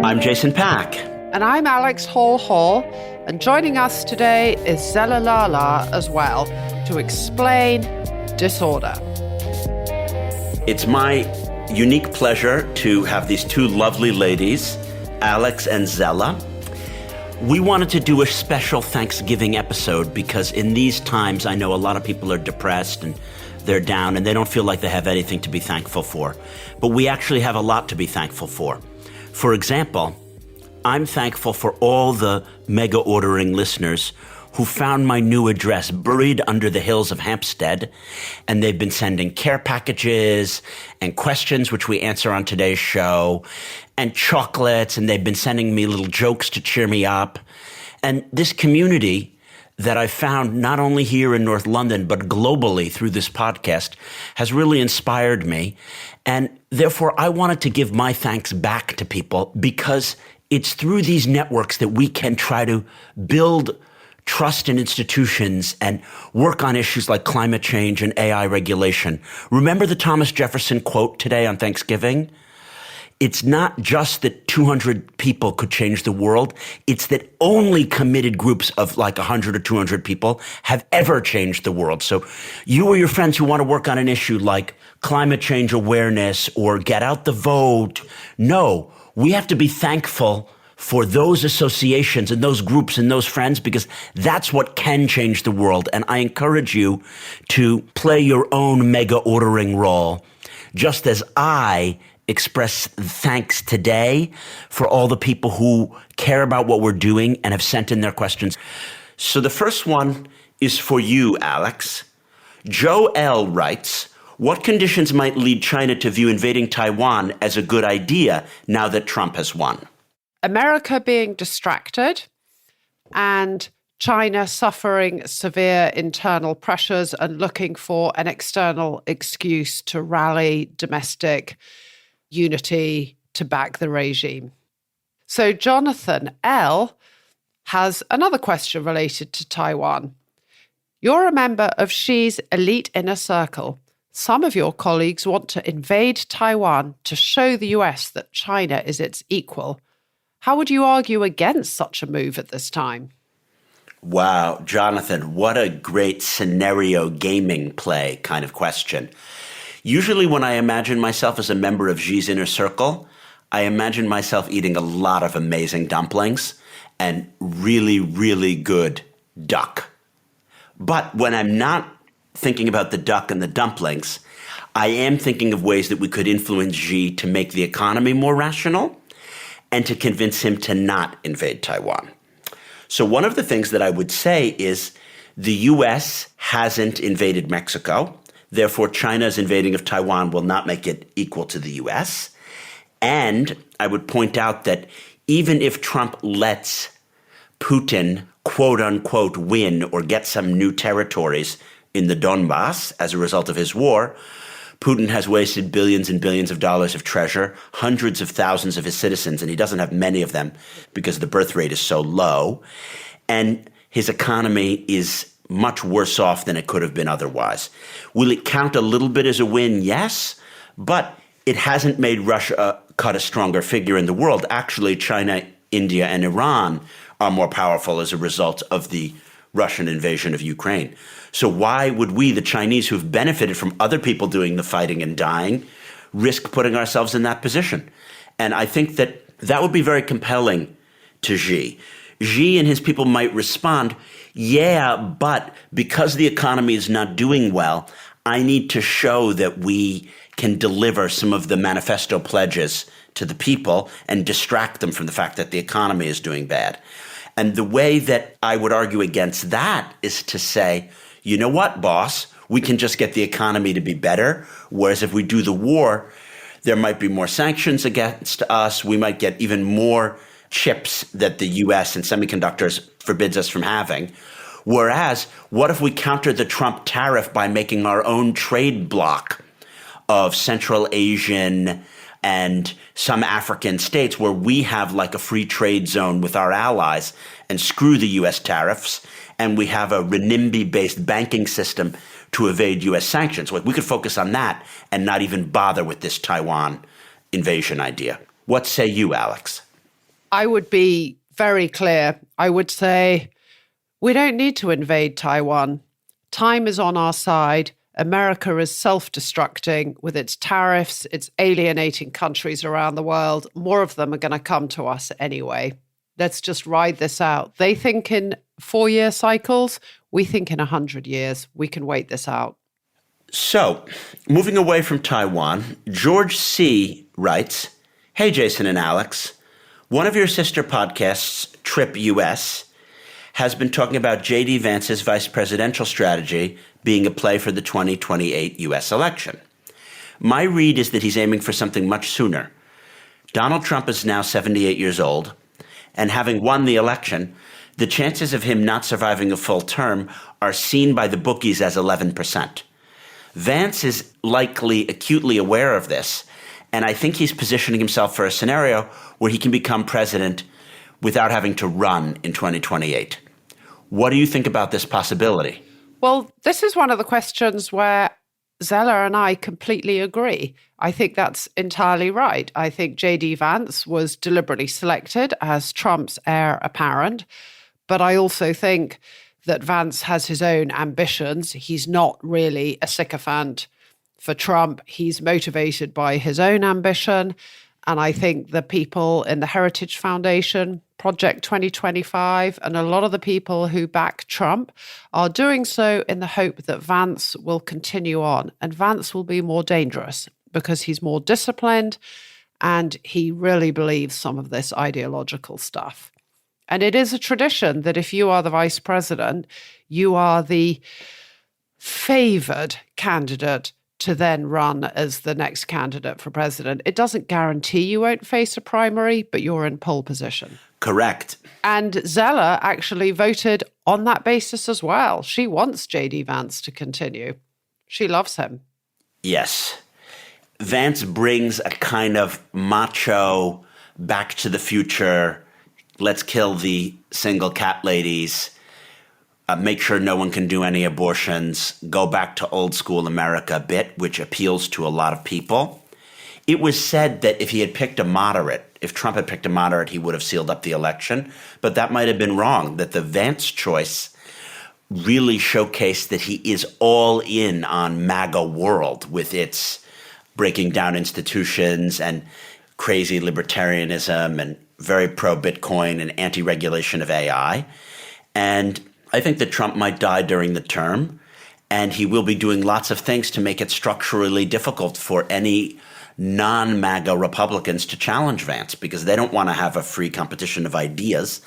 I'm Jason Pack. And I'm Alex Hall, and joining us today is Zella Lala as well to explain disorder. It's my unique pleasure to have these two lovely ladies, Alex and Zella. We wanted to do a special Thanksgiving episode because in these times I know a lot of people are depressed and they're down and they don't feel like they have anything to be thankful for. But we actually have a lot to be thankful for. For example, I'm thankful for all the mega ordering listeners who found my new address buried under the hills of Hampstead, and they've been sending care packages and questions, which we answer on today's show, and chocolates, and they've been sending me little jokes to cheer me up. And this community that I found not only here in North London, but globally through this podcast has really inspired me. And therefore, I wanted to give my thanks back to people because it's through these networks that we can try to build trust in institutions and work on issues like climate change and AI regulation. Remember the Thomas Jefferson quote today on Thanksgiving? It's not just that 200 people could change the world. It's that only committed groups of like 100 or 200 people have ever changed the world. So you or your friends who want to work on an issue like climate change awareness or get out the vote, no, we have to be thankful for those associations and those groups and those friends because that's what can change the world. And I encourage you to play your own mega ordering role, just as I express thanks today for all the people who care about what we're doing and have sent in their questions. So the first one is for you, Alex. Joe L. writes, what conditions might lead China to view invading Taiwan as a good idea now that Trump has won? America being distracted and China suffering severe internal pressures and looking for an external excuse to rally domestic unity to back the regime. So Jonathan L. has another question related to Taiwan. You're a member of Xi's elite inner circle. Some of your colleagues want to invade Taiwan to show the US that China is its equal. How would you argue against such a move at this time? Wow, Jonathan, what a great scenario gaming play kind of question. Usually when I imagine myself as a member of Xi's inner circle, I imagine myself eating a lot of amazing dumplings and really, really good duck. But when I'm not thinking about the duck and the dumplings, I am thinking of ways that we could influence Xi to make the economy more rational and to convince him to not invade Taiwan. So one of the things that I would say is the US hasn't invaded Mexico. Therefore, China's invading of Taiwan will not make it equal to the US. And I would point out that even if Trump lets Putin, quote unquote, win or get some new territories in the Donbass as a result of his war, Putin has wasted billions and billions of dollars of treasure, hundreds of thousands of his citizens, and he doesn't have many of them because the birth rate is so low. And his economy is much worse off than it could have been otherwise. Will it count a little bit as a win? Yes, but it hasn't made Russia cut a stronger figure in the world. Actually, China, India, and Iran are more powerful as a result of the Russian invasion of Ukraine. So why would we, the Chinese who've benefited from other people doing the fighting and dying, risk putting ourselves in that position? And I think that that would be very compelling to Xi. Xi and his people might respond, yeah, but because the economy is not doing well, I need to show that we can deliver some of the manifesto pledges to the people and distract them from the fact that the economy is doing bad. And the way that I would argue against that is to say, you know what, boss, we can just get the economy to be better. Whereas if we do the war, there might be more sanctions against us. We might get even more chips that the US and semiconductors forbids us from having. Whereas, what if we counter the Trump tariff by making our own trade bloc of Central Asian and some African states where we have like a free trade zone with our allies and screw the US tariffs, and we have a renminbi-based banking system to evade US sanctions? Like, we could focus on that and not even bother with this Taiwan invasion idea. What say you, Alex? I would be very clear. I would say we don't need to invade Taiwan. Time is on our side. America is self-destructing with its tariffs. It's alienating countries around the world. More of them are going to come to us anyway. Let's just ride this out. They think in 4-year cycles. We think in 100 years. We can wait this out. So, moving away from Taiwan, George C. writes, "Hey, Jason and Alex. One of your sister podcasts, Trip US, has been talking about JD Vance's vice presidential strategy being a play for the 2028 US election. My read is that he's aiming for something much sooner. Donald Trump is now 78 years old, and having won the election, the chances of him not surviving a full term are seen by the bookies as 11%. Vance is likely acutely aware of this, and I think he's positioning himself for a scenario where he can become president without having to run in 2028. What do you think about this possibility?" Well, this is one of the questions where Zeller and I completely agree. I think that's entirely right. I think JD Vance was deliberately selected as Trump's heir apparent, but I also think that Vance has his own ambitions. He's not really a sycophant for Trump. He's motivated by his own ambition. And I think the people in the Heritage Foundation, Project 2025, and a lot of the people who back Trump are doing so in the hope that Vance will continue on. And Vance will be more dangerous because he's more disciplined and he really believes some of this ideological stuff. And it is a tradition that if you are the vice president, you are the favored candidate to then run as the next candidate for president. It doesn't guarantee you won't face a primary, but you're in pole position. Correct. And Zeller actually voted on that basis as well. She wants JD Vance to continue. She loves him. Yes. Vance brings a kind of macho, back to the future, let's kill the single cat ladies, make sure no one can do any abortions, go back to old school America bit, which appeals to a lot of people. It was said that if he had picked a moderate, if Trump had picked a moderate, he would have sealed up the election. But that might have been wrong, that the Vance choice really showcased that he is all in on MAGA world with its breaking down institutions and crazy libertarianism and very pro-Bitcoin and anti-regulation of AI. And I think that Trump might die during the term, and he will be doing lots of things to make it structurally difficult for any non-MAGA Republicans to challenge Vance because they don't want to have a free competition of ideas.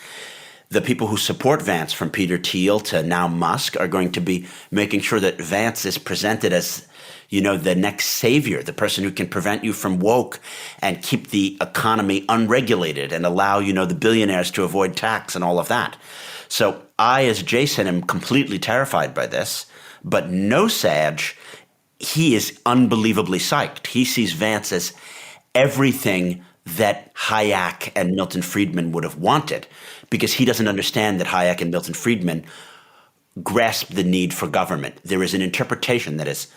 The people who support Vance, from Peter Thiel to now Musk, are going to be making sure that Vance is presented as, the next savior, the person who can prevent you from woke and keep the economy unregulated and allow, the billionaires to avoid tax and all of that. So I, as Jason, am completely terrified by this, but no Sag, he is unbelievably psyched. He sees Vance as everything that Hayek and Milton Friedman would have wanted, because he doesn't understand that Hayek and Milton Friedman grasp the need for government. There is an interpretation that is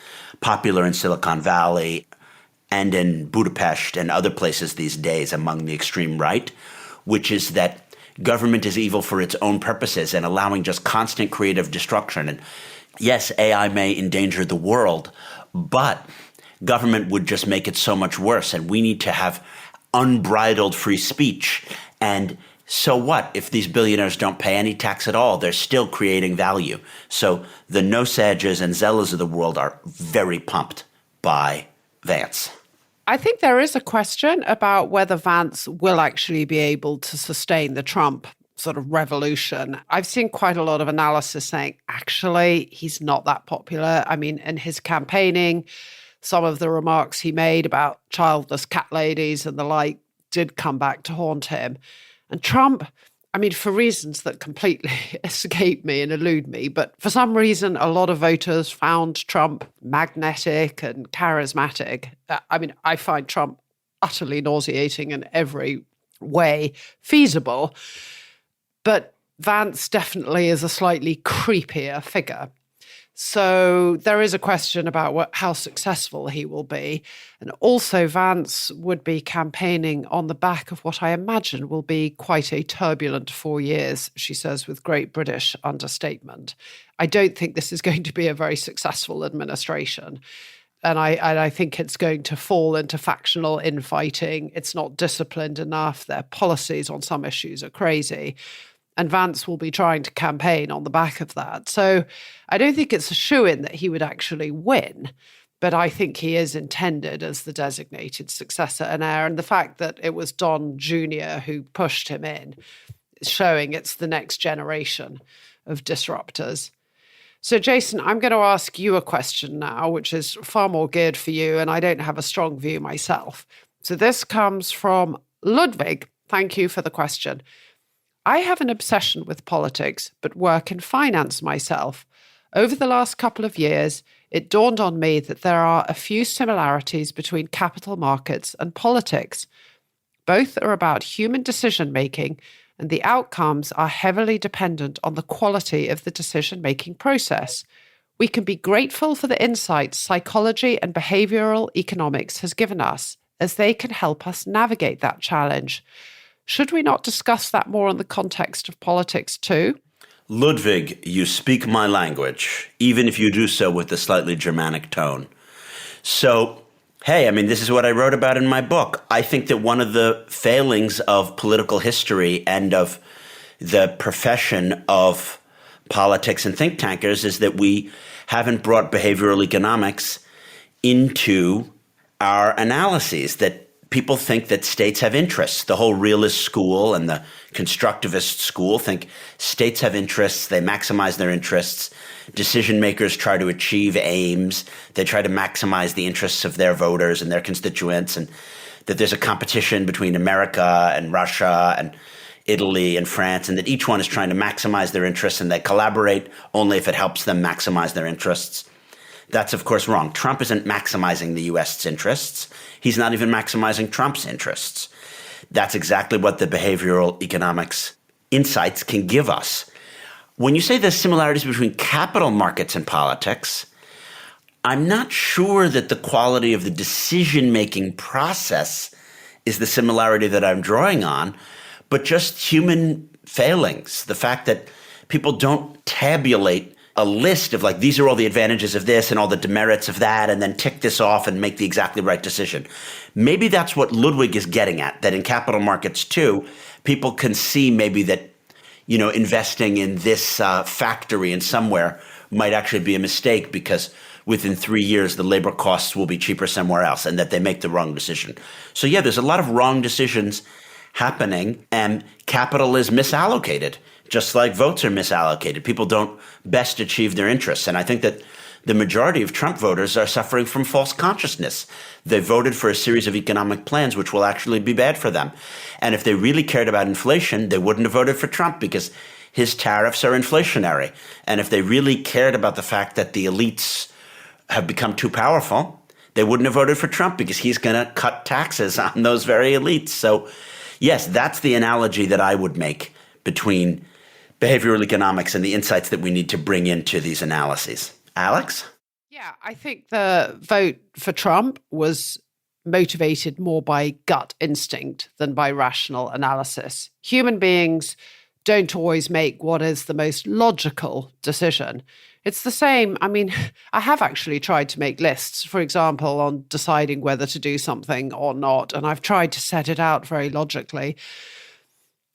popular in Silicon Valley and in Budapest and other places these days among the extreme right, which is that government is evil for its own purposes and allowing just constant creative destruction. And yes, AI may endanger the world, but government would just make it so much worse. And we need to have unbridled free speech. And so what? If these billionaires don't pay any tax at all, they're still creating value. So the no-sages and Zellers of the world are very pumped by Vance. I think there is a question about whether Vance will actually be able to sustain the Trump sort of revolution. I've seen quite a lot of analysis saying, actually, he's not that popular. I mean, in his campaigning, some of the remarks he made about childless cat ladies and the like did come back to haunt him. And Trump, I mean, for reasons that completely escape me and elude me, but for some reason, a lot of voters found Trump magnetic and charismatic. I mean, I find Trump utterly nauseating in every way feasible, but Vance definitely is a slightly creepier figure. So there is a question about how successful he will be. And also Vance would be campaigning on the back of what I imagine will be quite a turbulent 4 years, she says with great British understatement. I don't think this is going to be a very successful administration. And I think it's going to fall into factional infighting. It's not disciplined enough. Their policies on some issues are crazy. And Vance will be trying to campaign on the back of that. So I don't think it's a shoo-in that he would actually win, but I think he is intended as the designated successor and heir. And the fact that it was Don Jr. who pushed him in is showing it's the next generation of disruptors. So, Jason, I'm going to ask you a question now, which is far more geared for you, and I don't have a strong view myself. So this comes from Ludwig. Thank you for the question. I have an obsession with politics, but work in finance myself. Over the last couple of years, it dawned on me that there are a few similarities between capital markets and politics. Both are about human decision-making, and the outcomes are heavily dependent on the quality of the decision-making process. We can be grateful for the insights psychology and behavioral economics has given us, as they can help us navigate that challenge. Should we not discuss that more in the context of politics too? Ludwig, you speak my language, even if you do so with a slightly Germanic tone. So, hey, this is what I wrote about in my book. I think that one of the failings of political history and of the profession of politics and think tankers is that we haven't brought behavioral economics into our analyses, that people think that states have interests. The whole realist school and the constructivist school think states have interests. They maximize their interests. Decision makers try to achieve aims. They try to maximize the interests of their voters and their constituents, and that there's a competition between America and Russia and Italy and France, and that each one is trying to maximize their interests, and they collaborate only if it helps them maximize their interests. That's, of course, wrong. Trump isn't maximizing the U.S.'s interests. He's not even maximizing Trump's interests. That's exactly what the behavioral economics insights can give us. When you say there's similarities between capital markets and politics, I'm not sure that the quality of the decision-making process is the similarity that I'm drawing on, but just human failings. The fact that people don't tabulate a list of these are all the advantages of this and all the demerits of that, and then tick this off and make the exactly right decision. Maybe that's what Ludwig is getting at, that in capital markets too, people can see maybe that, investing in this factory in somewhere might actually be a mistake because within 3 years, the labor costs will be cheaper somewhere else, and that they make the wrong decision. So yeah, there's a lot of wrong decisions happening, and capital is misallocated. Just like votes are misallocated. People don't best achieve their interests. And I think that the majority of Trump voters are suffering from false consciousness. They voted for a series of economic plans which will actually be bad for them. And if they really cared about inflation, they wouldn't have voted for Trump because his tariffs are inflationary. And if they really cared about the fact that the elites have become too powerful, they wouldn't have voted for Trump because he's going to cut taxes on those very elites. So yes, that's the analogy that I would make between behavioral economics and the insights that we need to bring into these analyses. Alex? Yeah, I think the vote for Trump was motivated more by gut instinct than by rational analysis. Human beings don't always make what is the most logical decision. It's the same. I have actually tried to make lists, for example, on deciding whether to do something or not, and I've tried to set it out very logically.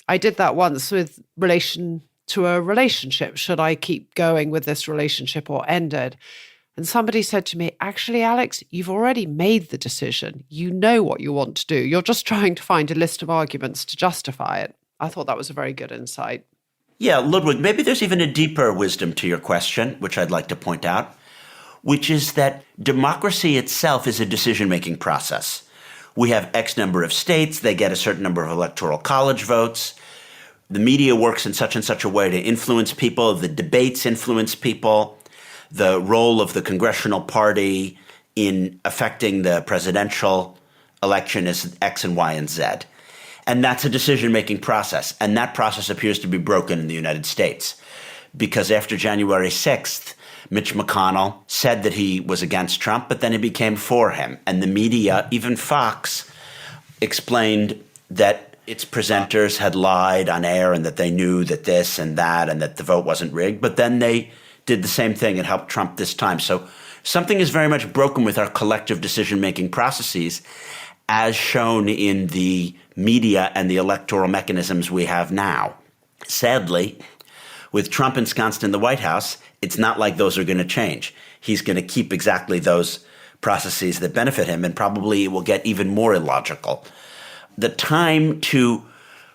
I did that once with relation to a relationship. Should I keep going with this relationship or end it? And somebody said to me, actually, Alex, you've already made the decision. You know what you want to do. You're just trying to find a list of arguments to justify it. I thought that was a very good insight. Yeah, Ludwig, maybe there's even a deeper wisdom to your question, which I'd like to point out, which is that democracy itself is a decision-making process. We have X number of states. They get a certain number of electoral college votes. The media works in such and such a way to influence people. The debates influence people. The role of the congressional party in affecting the presidential election is X and Y and Z. And that's a decision-making process. And that process appears to be broken in the United States. Because after January 6th, Mitch McConnell, said that he was against Trump, but then he became for him. And the media, even Fox, explained that its presenters had lied on air and that they knew that this and that and that the vote wasn't rigged. But then they did the same thing and helped Trump this time. So something is very much broken with our collective decision-making processes, as shown in the media and the electoral mechanisms we have now. Sadly, with Trump ensconced in the White House, it's not like those are going to change. He's going to keep exactly those processes that benefit him, and probably it will get even more illogical. The time to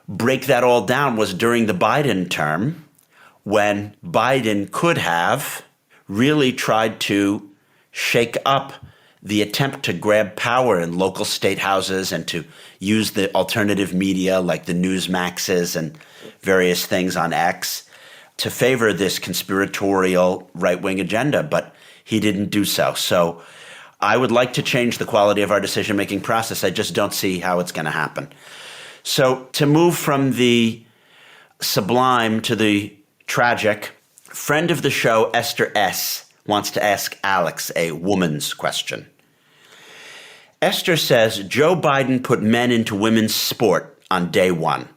break that all down was during the Biden term, when Biden could have really tried to shake up the attempt to grab power in local state houses and to use the alternative media like the Newsmaxes and various things on X to favor this conspiratorial right-wing agenda, but he didn't do so. So I would like to change the quality of our decision-making process. I just don't see how it's going to happen. So to move from the sublime to the tragic, friend of the show, Esther S., wants to ask Alex a woman's question. Esther says, Joe Biden put men into women's sport on day one.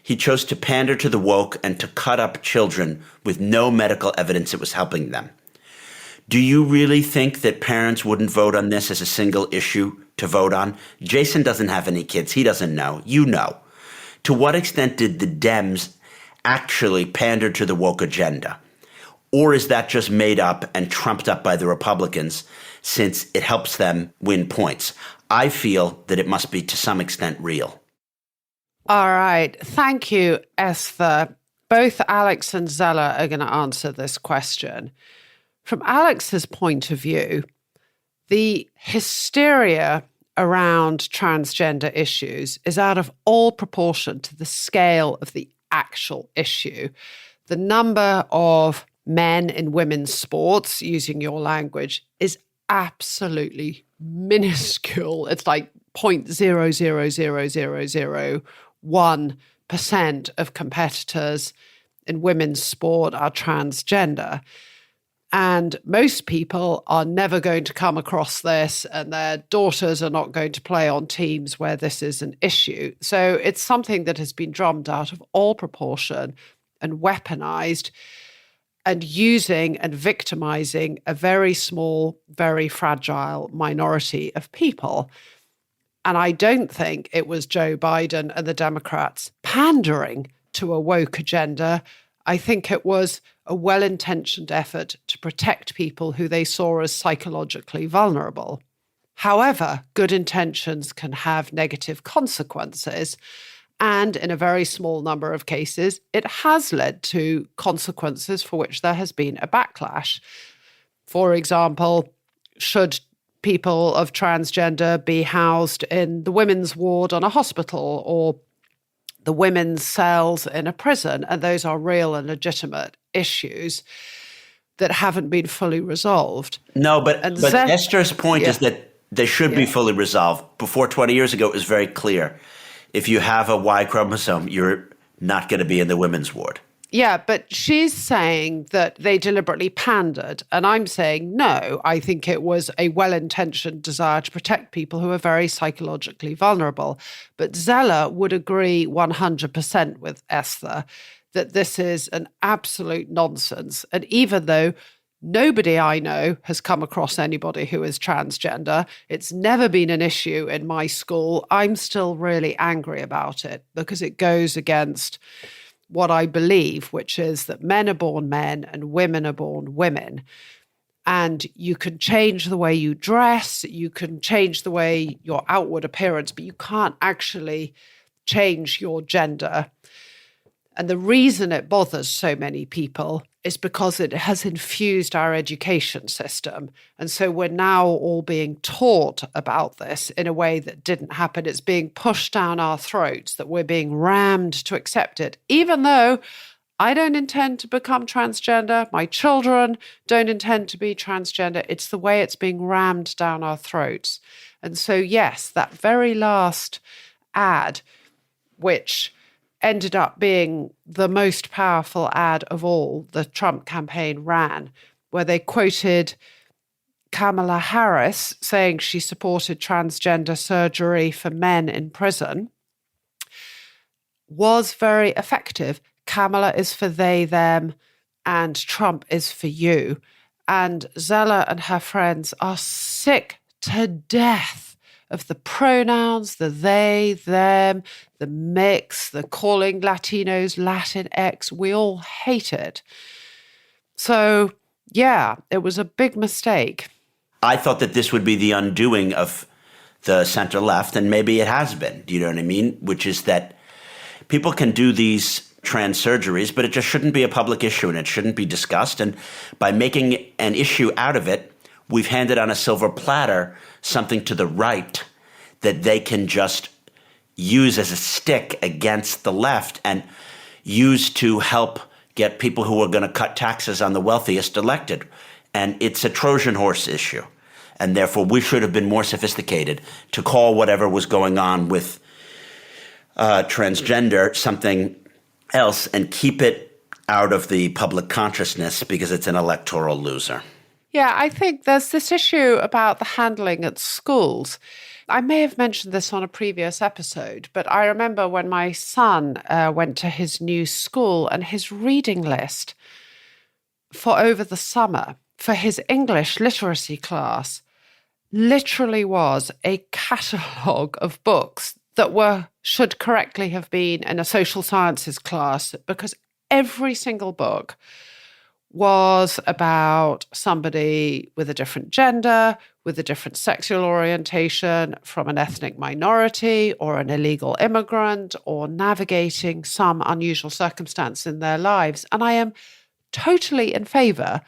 He chose to pander to the woke and to cut up children with no medical evidence it was helping them. Do you really think that parents wouldn't vote on this as a single issue to vote on? Jason doesn't have any kids. He doesn't know. You know. To what extent did the Dems actually pander to the woke agenda? Or is that just made up and trumped up by the Republicans since it helps them win points? I feel that it must be to some extent real. All right. Thank you, Esther. Both Alex and Zella are going to answer this question. From Alex's point of view, the hysteria around transgender issues is out of all proportion to the scale of the actual issue. The number of men in women's sports, using your language, is absolutely minuscule. It's like 0.0000001% of competitors in women's sport are transgender. And most people are never going to come across this, and their daughters are not going to play on teams where this is an issue. So it's something that has been drummed out of all proportion and weaponized and using and victimizing a very small, very fragile minority of people. And I don't think it was Joe Biden and the Democrats pandering to a woke agenda. I think it was a well-intentioned effort to protect people who they saw as psychologically vulnerable. However, good intentions can have negative consequences. And in a very small number of cases, it has led to consequences for which there has been a backlash. For example, should people of transgender be housed in the women's ward on a hospital or the women's cells in a prison? And those are real and legitimate issues that haven't been fully resolved. No, but Esther's point is that they should be fully resolved. Before 20 years ago, it was very clear. If you have a Y chromosome, you're not going to be in the women's ward. Yeah, but she's saying that they deliberately pandered. And I'm saying, no, I think it was a well-intentioned desire to protect people who are very psychologically vulnerable. But Zella would agree 100% with Esther that this is an absolute nonsense. And even though nobody I know has come across anybody who is transgender, it's never been an issue in my school, I'm still really angry about it because it goes against what I believe, which is that men are born men and women are born women. And you can change the way you dress, you can change the way your outward appearance, but you can't actually change your gender. And the reason it bothers so many people is because it has infused our education system. And so we're now all being taught about this in a way that didn't happen. It's being pushed down our throats, that we're being rammed to accept it, even though I don't intend to become transgender. My children don't intend to be transgender. It's the way it's being rammed down our throats. And so, yes, that very last ad, which ended up being the most powerful ad of all the Trump campaign ran, where they quoted Kamala Harris saying she supported transgender surgery for men in prison, was very effective. Kamala is for they, them, and Trump is for you. And Zeller and her friends are sick to death of the pronouns, the they, them, the mix, the calling Latinos Latinx. We all hate it. So, yeah, it was a big mistake. I thought that this would be the undoing of the center left, and maybe it has been. Do you know what I mean? Which is that people can do these trans surgeries, but it just shouldn't be a public issue and it shouldn't be discussed. And by making an issue out of it, we've handed on a silver platter something to the right that they can just use as a stick against the left and use to help get people who are going to cut taxes on the wealthiest elected. And it's a Trojan horse issue. And therefore, we should have been more sophisticated to call whatever was going on with transgender something else and keep it out of the public consciousness because it's an electoral loser. Yeah, I think there's this issue about the handling at schools. I may have mentioned this on a previous episode, but I remember when my son went to his new school and his reading list for over the summer for his English literacy class literally was a catalogue of books that should correctly have been in a social sciences class, because every single book was about somebody with a different gender, with a different sexual orientation, from an ethnic minority or an illegal immigrant, or navigating some unusual circumstance in their lives. And I am totally in favor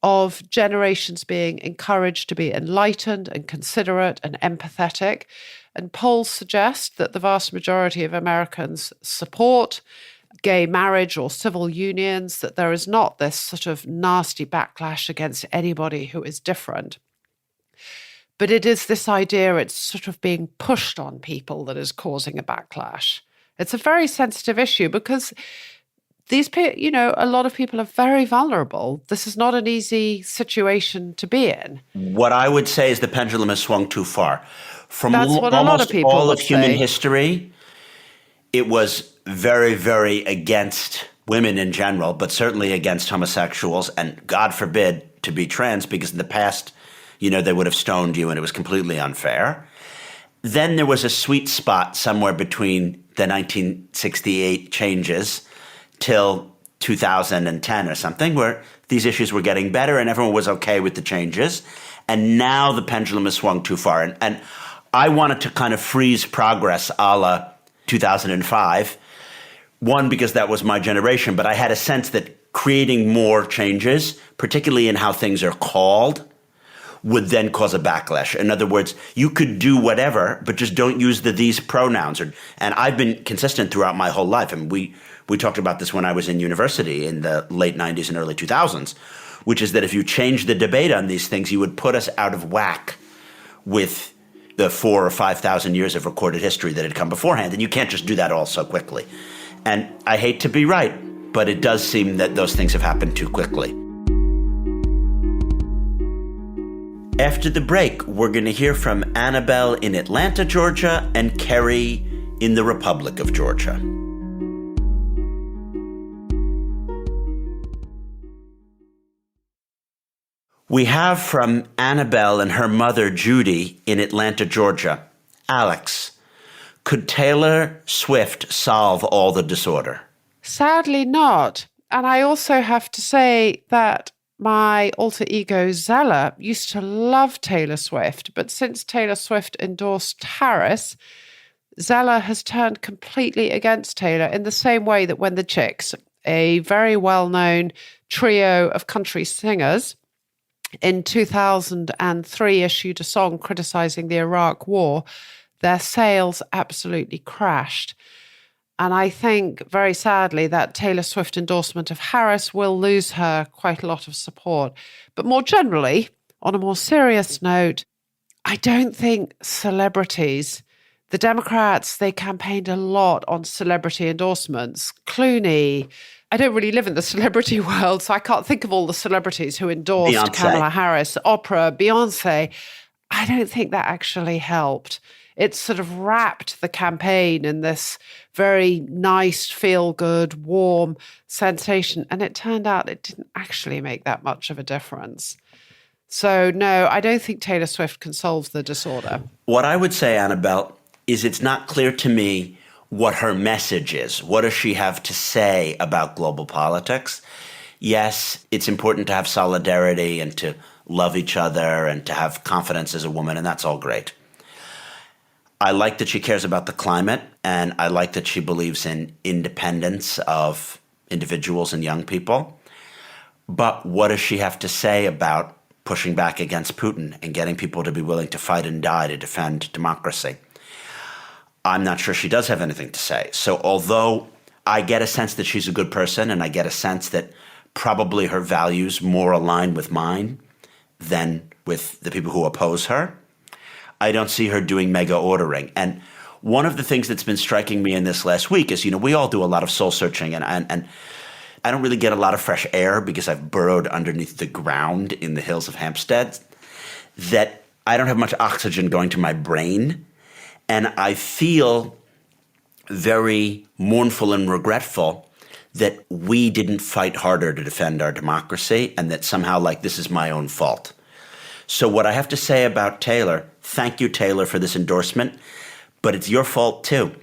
of generations being encouraged to be enlightened and considerate and empathetic. And polls suggest that the vast majority of Americans support gay marriage or civil unions, that there is not this sort of nasty backlash against anybody who is different. But it is this idea it's sort of being pushed on people that is causing a backlash. It's a very sensitive issue because these people, a lot of people are very vulnerable. This is not an easy situation to be in. What I would say is the pendulum has swung too far. From That's what a lot of people all would of human say. history, it was very, very against women in general, but certainly against homosexuals, and God forbid to be trans, because in the past, they would have stoned you and it was completely unfair. Then there was a sweet spot somewhere between the 1968 changes till 2010 or something, where these issues were getting better and everyone was okay with the changes. And now the pendulum has swung too far. And I wanted to kind of freeze progress a la 2005. One, because that was my generation, but I had a sense that creating more changes, particularly in how things are called, would then cause a backlash. In other words, you could do whatever, but just don't use the these pronouns. And I've been consistent throughout my whole life. And we talked about this when I was in university in the late 90s and early 2000s, which is that if you change the debate on these things, you would put us out of whack with the 4,000 or 5,000 years of recorded history that had come beforehand. And you can't just do that all so quickly. And I hate to be right, but it does seem that those things have happened too quickly. After the break, we're going to hear from Annabelle in Atlanta, Georgia, and Kerry in the Republic of Georgia. We have from Annabelle and her mother, Judy, in Atlanta, Georgia. Alex, could Taylor Swift solve all the disorder? Sadly not. And I also have to say that my alter ego, Zeller, used to love Taylor Swift. But since Taylor Swift endorsed Harris, Zeller has turned completely against Taylor in the same way that when the Chicks, a very well-known trio of country singers, in 2003 issued a song criticizing the Iraq War, their sales absolutely crashed. And I think, very sadly, that Taylor Swift endorsement of Harris will lose her quite a lot of support. But more generally, on a more serious note, I don't think celebrities, The Democrats, they campaigned a lot on celebrity endorsements. Clooney, I don't really live in the celebrity world, so I can't think of all the celebrities who endorsed Beyonce. Kamala Harris, Oprah, Beyonce. I don't think that actually helped. It sort of wrapped the campaign in this very nice, feel-good, warm sensation. And it turned out it didn't actually make that much of a difference. So, no, I don't think Taylor Swift can solve the disorder. What I would say, Annabelle, is it's not clear to me what her message is. What does she have to say about global politics? Yes, it's important to have solidarity and to love each other and to have confidence as a woman, and that's all great. I like that she cares about the climate, and I like that she believes in independence of individuals and young people. But what does she have to say about pushing back against Putin and getting people to be willing to fight and die to defend democracy? I'm not sure she does have anything to say. So although I get a sense that she's a good person, and I get a sense that probably her values more align with mine than with the people who oppose her, I don't see her doing mega ordering. And one of the things that's been striking me in this last week is, we all do a lot of soul searching, and I don't really get a lot of fresh air because I've burrowed underneath the ground in the hills of Hampstead, that I don't have much oxygen going to my brain. And I feel very mournful and regretful that we didn't fight harder to defend our democracy, and that somehow this is my own fault. So what I have to say about Taylor, thank you, Taylor, for this endorsement, but it's your fault too.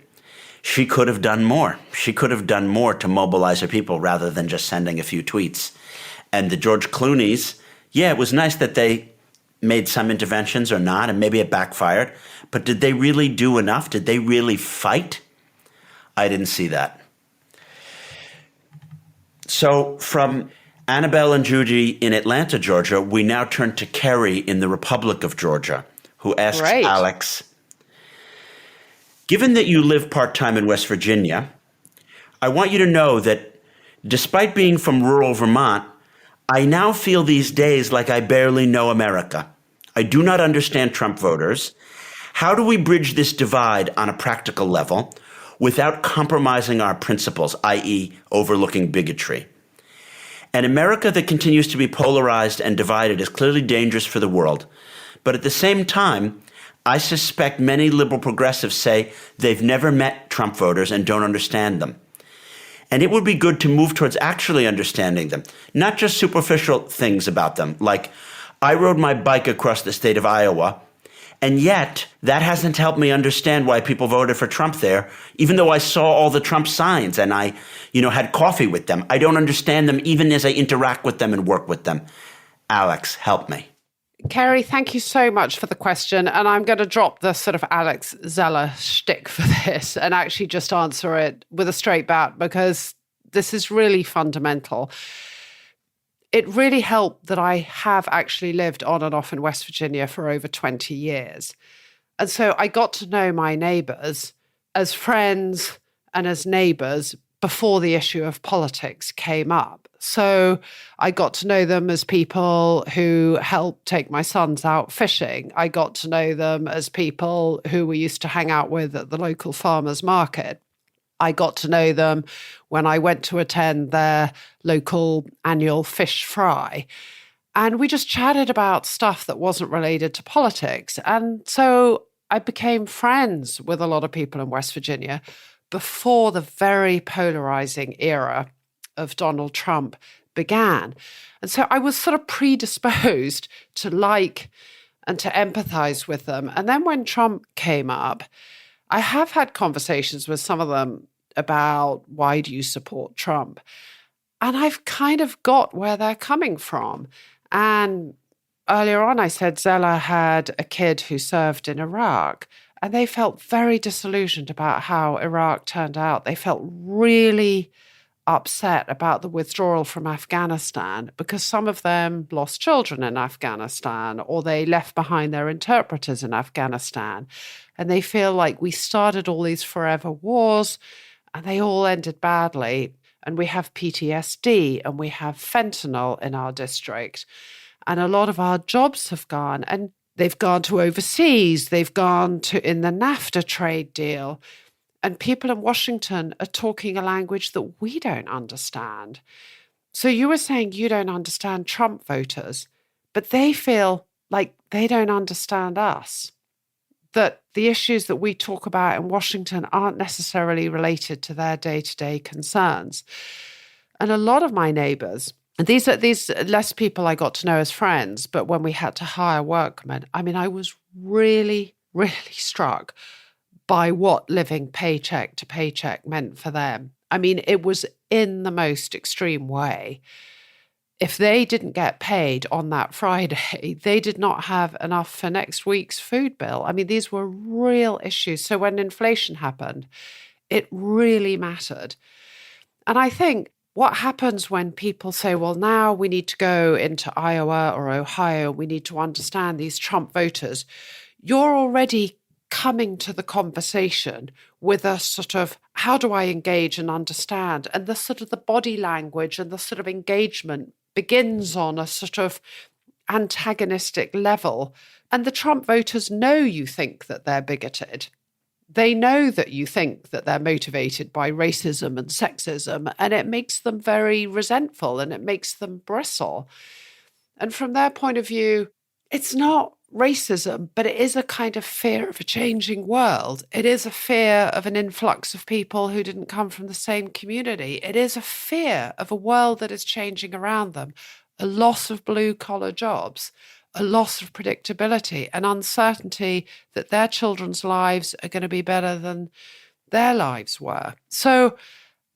She could have done more. She could have done more to mobilize her people rather than just sending a few tweets. And the George Clooney's, yeah, it was nice that they made some interventions or not, and maybe it backfired. But did they really do enough? Did they really fight? I didn't see that. So from Annabelle and Judy in Atlanta, Georgia, we now turn to Kerry in the Republic of Georgia, who asks Alex, given that you live part-time in West Virginia, I want you to know that despite being from rural Vermont, I now feel these days like I barely know America. I do not understand Trump voters. How do we bridge this divide on a practical level without compromising our principles, i.e. overlooking bigotry? An America that continues to be polarized and divided is clearly dangerous for the world. But at the same time, I suspect many liberal progressives say they've never met Trump voters and don't understand them. And it would be good to move towards actually understanding them, not just superficial things about them, like I rode my bike across the state of Iowa, and yet that hasn't helped me understand why people voted for Trump there, even though I saw all the Trump signs and I, had coffee with them. I don't understand them even as I interact with them and work with them. Alex, help me. Kerry, thank you so much for the question. And I'm going to drop the sort of Alex Zeller shtick for this and actually just answer it with a straight bat, because this is really fundamental. It really helped that I have actually lived on and off in West Virginia for over 20 years. And so I got to know my neighbors as friends and as neighbors before the issue of politics came up. So I got to know them as people who helped take my sons out fishing. I got to know them as people who we used to hang out with at the local farmers market. I got to know them when I went to attend their local annual fish fry. And we just chatted about stuff that wasn't related to politics. And so I became friends with a lot of people in West Virginia before the very polarizing era of Donald Trump began. And so I was sort of predisposed to like and to empathize with them. And then when Trump came up, I have had conversations with some of them about why do you support Trump? And I've kind of got where they're coming from. And earlier on, I said Zeller had a kid who served in Iraq, and they felt very disillusioned about how Iraq turned out. They felt really upset about the withdrawal from Afghanistan because some of them lost children in Afghanistan, or they left behind their interpreters in Afghanistan. And they feel like we started all these forever wars and they all ended badly. And we have PTSD and we have fentanyl in our district. And a lot of our jobs have gone. And They've gone to overseas. They've gone to in the NAFTA trade deal. And people in Washington are talking a language that we don't understand. So you were saying you don't understand Trump voters, but they feel like they don't understand us. That the issues that we talk about in Washington aren't necessarily related to their day-to-day concerns. And a lot of my neighbors, and these less people I got to know as friends, but when we had to hire workmen, I mean, I was really, really struck by what living paycheck to paycheck meant for them. I mean, it was in the most extreme way. If they didn't get paid on that Friday, they did not have enough for next week's food bill. I mean, these were real issues. So when inflation happened, it really mattered. And I think what happens when people say, well, now we need to go into Iowa or Ohio, we need to understand these Trump voters, you're already coming to the conversation with a sort of, how do I engage and understand? And the sort of the body language and the sort of engagement begins on a sort of antagonistic level. And the Trump voters know you think that they're bigoted. They know that you think that they're motivated by racism and sexism, and it makes them very resentful and it makes them bristle. And from their point of view, it's not racism, but it is a kind of fear of a changing world. It is a fear of an influx of people who didn't come from the same community. It is a fear of a world that is changing around them, a loss of blue-collar jobs, a loss of predictability, an uncertainty that their children's lives are going to be better than their lives were. So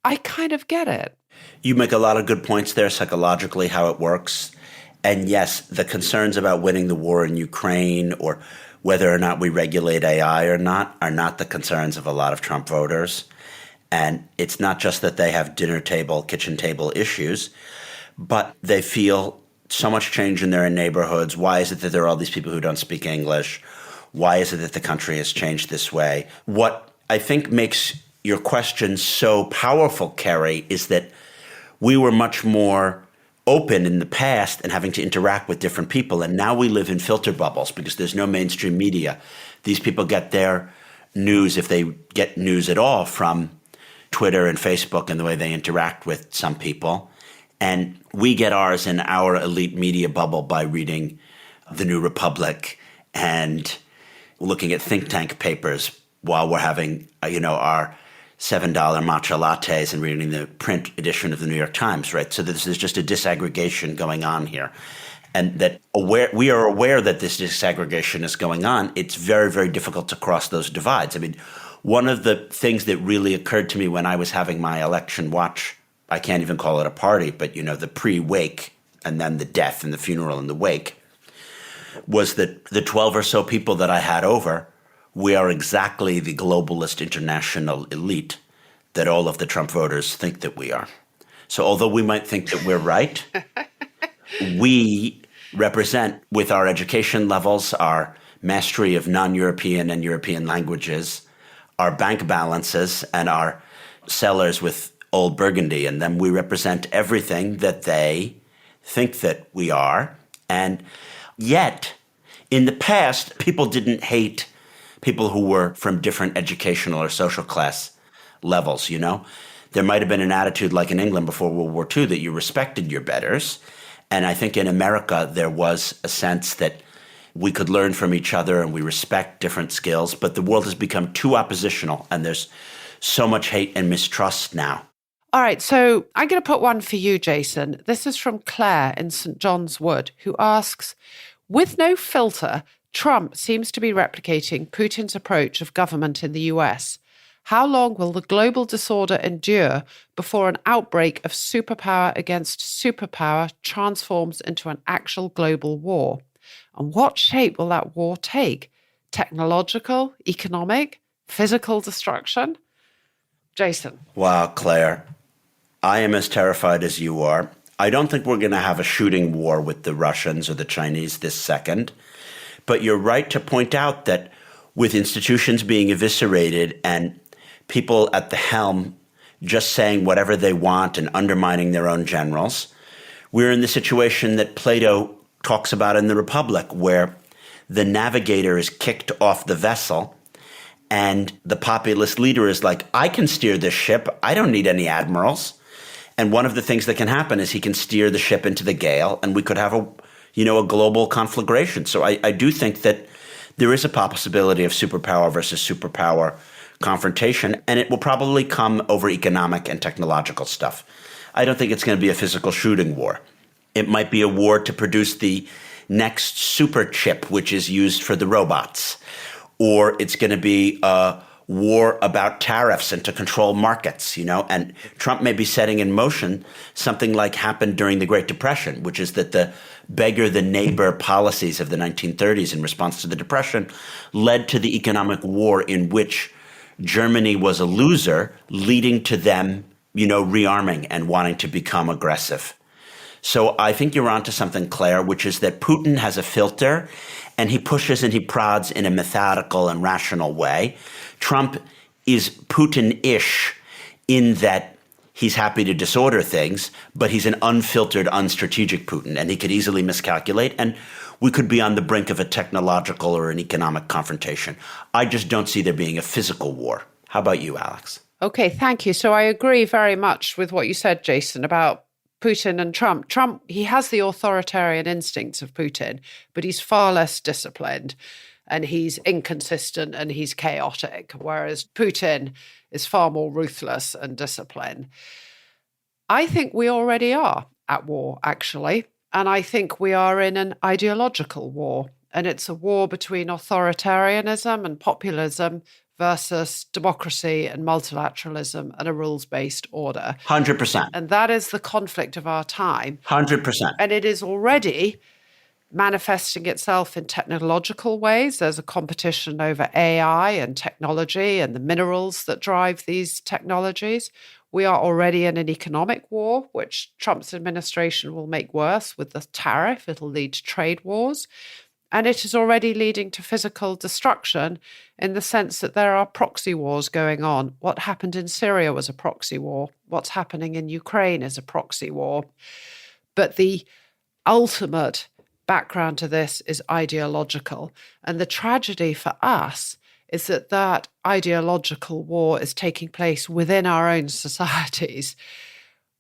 I kind of get it. You make a lot of good points there psychologically, how it works. And yes, the concerns about winning the war in Ukraine or whether or not we regulate AI or not are not the concerns of a lot of Trump voters. And it's not just that they have dinner table, kitchen table issues, but they feel so much change in their neighborhoods. Why is it that there are all these people who don't speak English? Why is it that the country has changed this way? What I think makes your question so powerful, Kerry, is that we were much more open in the past and having to interact with different people. And now we live in filter bubbles because there's no mainstream media. These people get their news, if they get news at all, from Twitter and Facebook and the way they interact with some people. And we get ours in our elite media bubble by reading The New Republic and looking at think tank papers while we're having, our $7 matcha lattes and reading the print edition of the New York Times, right? So there's just a disaggregation going on here. And that we are aware that this disaggregation is going on. It's very, very difficult to cross those divides. I mean, one of the things that really occurred to me when I was having my election watch, I can't even call it a party, but, the pre-wake and then the death and the funeral and the wake, was that the 12 or so people that I had over, we are exactly the globalist international elite that all of the Trump voters think that we are. So although we might think that we're right, we represent, with our education levels, our mastery of non-European and European languages, our bank balances, and our cellars with Old Burgundy. And then we represent everything that they think that we are. And yet, in the past, people didn't hate people who were from different educational or social class levels, There might have been an attitude like in England before World War II that you respected your betters. And I think in America there was a sense that we could learn from each other and we respect different skills. But the world has become too oppositional and there's so much hate and mistrust now. All right, so I'm going to put one for you, Jason. This is from Claire in St. John's Wood, who asks, with no filter, Trump seems to be replicating Putin's approach of government in the US. How long will the global disorder endure before an outbreak of superpower against superpower transforms into an actual global war? And what shape will that war take? Technological, economic, physical destruction? Jason. Wow, Claire. I am as terrified as you are. I don't think we're going to have a shooting war with the Russians or the Chinese this second. But you're right to point out that with institutions being eviscerated and people at the helm just saying whatever they want and undermining their own generals, we're in the situation that Plato talks about in the Republic, where the navigator is kicked off the vessel, and the populist leader is like, I can steer this ship. I don't need any admirals. And one of the things that can happen is he can steer the ship into the gale, and we could have a global conflagration. So I do think that there is a possibility of superpower versus superpower confrontation, and it will probably come over economic and technological stuff. I don't think it's going to be a physical shooting war. It might be a war to produce the next super chip, which is used for the robots. Or it's going to be a war about tariffs and to control markets, and Trump may be setting in motion something like happened during the Great Depression, which is that the beggar the neighbor policies of the 1930s in response to the Depression led to the economic war in which Germany was a loser, leading to them, rearming and wanting to become aggressive. So I think you're onto something, Claire, which is that Putin has a filter and he pushes and he prods in a methodical and rational way. Trump is Putin-ish in that he's happy to disorder things, but he's an unfiltered, unstrategic Putin, and he could easily miscalculate, and we could be on the brink of a technological or an economic confrontation. I just don't see there being a physical war. How about you, Alex? Okay, thank you. So I agree very much with what you said, Jason, about Putin and Trump. Trump, he has the authoritarian instincts of Putin, but he's far less disciplined and he's inconsistent and he's chaotic, whereas Putin is far more ruthless and disciplined. I think we already are at war, actually, and I think we are in an ideological war, and it's a war between authoritarianism and populism versus democracy and multilateralism and a rules-based order. 100%. And that is the conflict of our time. 100%. And it is already manifesting itself in technological ways. There's a competition over AI and technology and the minerals that drive these technologies. We are already in an economic war, which Trump's administration will make worse with the tariff. It'll lead to trade wars. And it is already leading to physical destruction in the sense that there are proxy wars going on. What happened in Syria was a proxy war. What's happening in Ukraine is a proxy war. But the ultimate background to this is ideological. And the tragedy for us is that that ideological war is taking place within our own societies.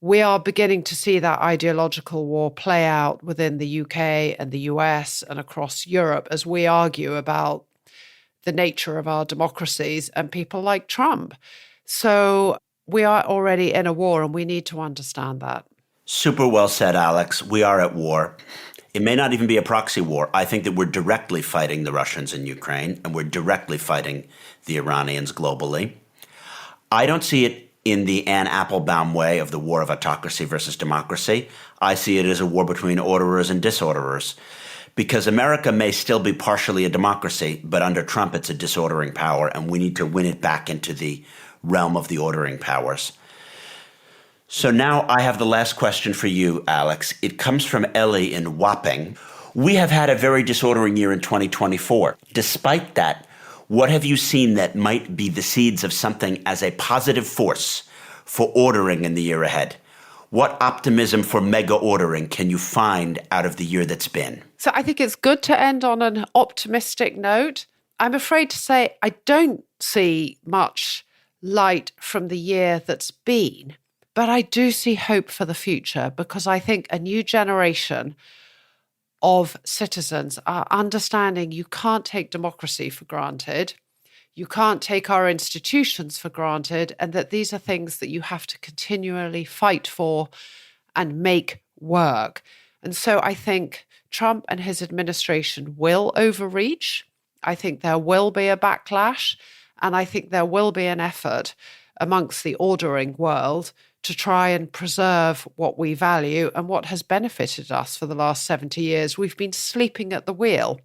We are beginning to see that ideological war play out within the UK and the US and across Europe as we argue about the nature of our democracies and people like Trump. So we are already in a war and we need to understand that. Super well said, Alex. We are at war. It may not even be a proxy war. I think that we're directly fighting the Russians in Ukraine and we're directly fighting the Iranians globally. I don't see it in the Anne Applebaum way of the war of autocracy versus democracy. I see it as a war between orderers and disorderers, because America may still be partially a democracy, but under Trump it's a disordering power, and we need to win it back into the realm of the ordering powers. So now I have the last question for you, Alex. It comes from Ellie in Wapping. We have had a very disordering year in 2024. Despite that, what have you seen that might be the seeds of something as a positive force for ordering in the year ahead? What optimism for mega ordering can you find out of the year that's been? So I think it's good to end on an optimistic note. I'm afraid to say I don't see much light from the year that's been, but I do see hope for the future because I think a new generation of citizens are understanding you can't take democracy for granted, you can't take our institutions for granted, and that these are things that you have to continually fight for and make work. And so I think Trump and his administration will overreach. I think there will be a backlash, and I think there will be an effort amongst the ordering world to try and preserve what we value and what has benefited us for the last 70 years. We've been sleeping at the wheel.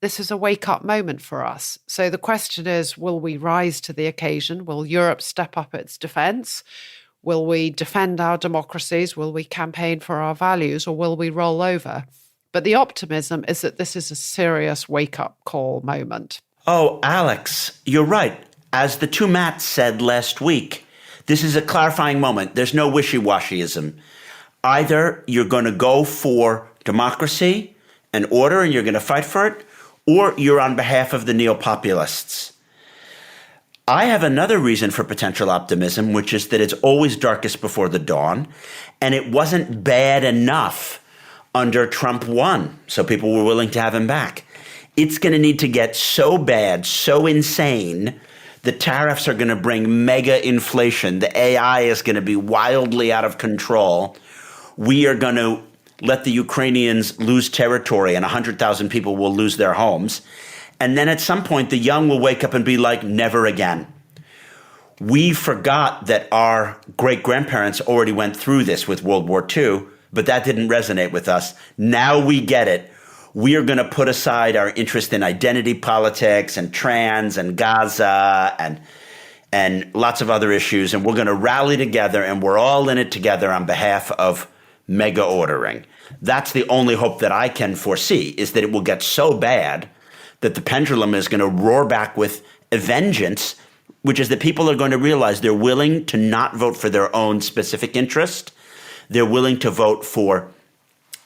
This is a wake-up moment for us. So the question is, will we rise to the occasion? Will Europe step up its defense? Will we defend our democracies? Will we campaign for our values? Or will we roll over? But the optimism is that this is a serious wake-up call moment. Oh, Alex, you're right. As the two Matts said last week, this is a clarifying moment. There's no wishy-washyism. Either you're going to go for democracy and order and you're going to fight for it, or you're on behalf of the neo-populists. I have another reason for potential optimism, which is that it's always darkest before the dawn, and it wasn't bad enough under Trump 1, so people were willing to have him back. It's going to need to get so bad, so insane, the tariffs are going to bring mega inflation. The AI is going to be wildly out of control. We are going to let the Ukrainians lose territory and 100,000 people will lose their homes. And then at some point, the young will wake up and be like, never again. We forgot that our great-grandparents already went through this with World War II, but that didn't resonate with us. Now we get it. We are going to put aside our interest in identity politics and trans and Gaza and lots of other issues, and we're going to rally together, and we're all in it together on behalf of mega ordering. That's the only hope that I can foresee, is that it will get so bad that the pendulum is going to roar back with a vengeance, which is that people are going to realize they're willing to not vote for their own specific interest. They're willing to vote for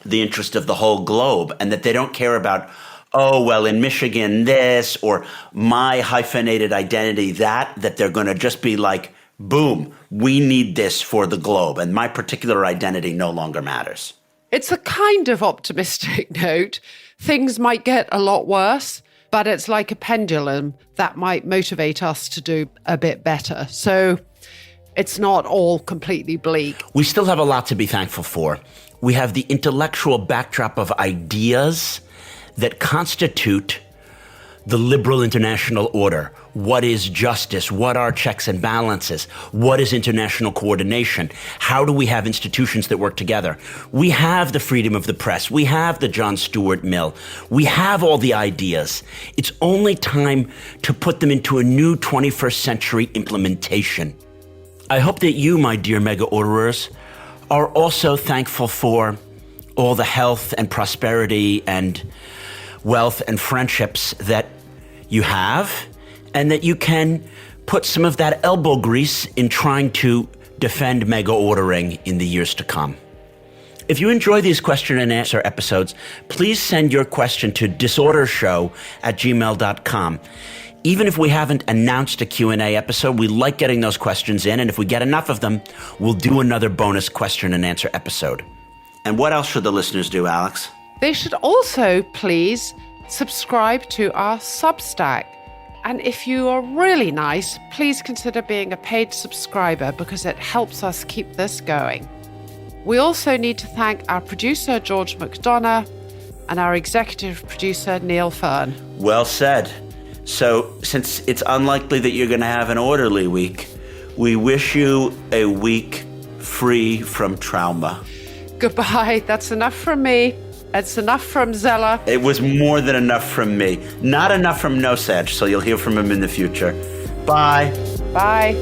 the interest of the whole globe, and that they don't care about, oh, well, in Michigan, this, or my hyphenated identity, that they're going to just be like, boom, we need this for the globe, and my particular identity no longer matters. It's a kind of optimistic note. Things might get a lot worse, but it's like a pendulum that might motivate us to do a bit better. So it's not all completely bleak. We still have a lot to be thankful for. We have the intellectual backdrop of ideas that constitute the liberal international order. What is justice? What are checks and balances? What is international coordination? How do we have institutions that work together? We have the freedom of the press. We have the John Stuart Mill. We have all the ideas. It's only time to put them into a new 21st century implementation. I hope that you, my dear mega orderers, are also thankful for all the health and prosperity and wealth and friendships that you have, and that you can put some of that elbow grease in trying to defend mega ordering in the years to come. If you enjoy these question and answer episodes, please send your question to disordershow@gmail.com. Even if we haven't announced a Q&A episode, we like getting those questions in, and if we get enough of them, we'll do another bonus question and answer episode. And what else should the listeners do, Alex? They should also please subscribe to our Substack. And if you are really nice, please consider being a paid subscriber, because it helps us keep this going. We also need to thank our producer, George McDonough, and our executive producer, Neil Fern. Well said. So, since it's unlikely that you're going to have an orderly week, we wish you a week free from trauma. Goodbye. That's enough from me. It's enough from Zella. It was more than enough from me. Not enough from Nosage, so you'll hear from him in the future. Bye. Bye.